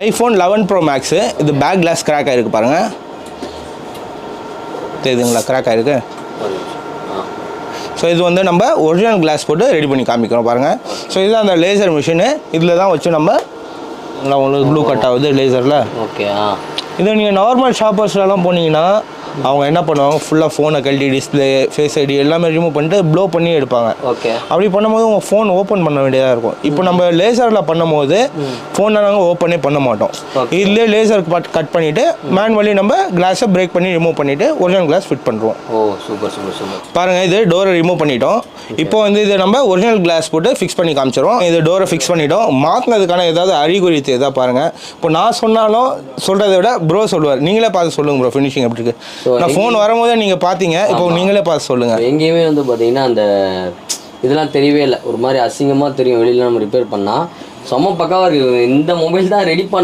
iPhone 11 Pro Max இது back class crack ஆகிருக்கு பாருங்கள். தெரியுதுங்களா கிராக் ஆகிருக்கு. ஸோ இது வந்து நம்ம ஒரிஜினல் கிளாஸ் போட்டு ரெடி பண்ணி காமிக்கிறோம் பாருங்கள். ஸோ இதுதான் அந்த லேசர் மிஷினு. இதில் தான் வச்சு நம்ம உங்களுக்கு ப்ளூ கட் ஆகுது லேசரில். ஓகே. இதை நீங்கள் நார்மல் ஷாப்பர்ஸ்லாம் போனீங்கன்னா அவங்க என்ன பண்ணுவாங்க, ஃபுல்லாக ஃபோனை கழட்டி டிஸ்பிளே ஃபேஸ் ஐடி எல்லாமே ரிமூவ் பண்ணிட்டு ப்ளோ பண்ணி எடுப்பாங்க. ஓகே. அப்படி பண்ணும்போது உங்கள் ஃபோன் ஓப்பன் பண்ண வேண்டியதாக இருக்கும். இப்போ நம்ம லேசரில் பண்ணும்போது ஃபோனை நாங்கள் ஓப்பனே பண்ண மாட்டோம். இதுலேயே லேசர் கட் பண்ணிவிட்டு மேனுவலி நம்ம கிளாஸை பிரேக் பண்ணி ரிமூவ் பண்ணிவிட்டு ஒரிஜினல் கிளாஸ் ஃபிட் பண்ணுறோம். ஓ சூப்பர் சூப்பர் சூப்பர். பாருங்கள், இது டோரை ரிமூவ் பண்ணிட்டோம். இப்போ வந்து இதை நம்ம ஒரிஜினல் கிளாஸ் போட்டு ஃபிக்ஸ் பண்ணி காமிச்சிடும். இது டோரை ஃபிக்ஸ் பண்ணிட்டோம். மாற்றினதுக்கான ஏதாவது அறிகுறி எதாவது பாருங்கள். இப்போ நான் சொன்னாலும் சொல்கிறத விட ப்ரோ சொல்லுவார், நீங்களே பார்த்து சொல்லுங்கள் ப்ரோ ஃபினிஷிங் எப்படி இருக்கு. நான் ஃபோன் வரும்போதே நீங்கள் பார்த்தீங்க, இப்போ நீங்களே பார்த்து சொல்லுங்கள். எங்கேயுமே வந்து பார்த்தீங்கன்னா அந்த இதெல்லாம் தெரியவே இல்லை. ஒரு மாதிரி அசிங்கமாக தெரியும் வெளியில் நம்ம ரிப்பேர் பண்ணால். செம்ம பக்காவாக இருக்குது. இந்த மொபைல் தான் ரெடி பண்ண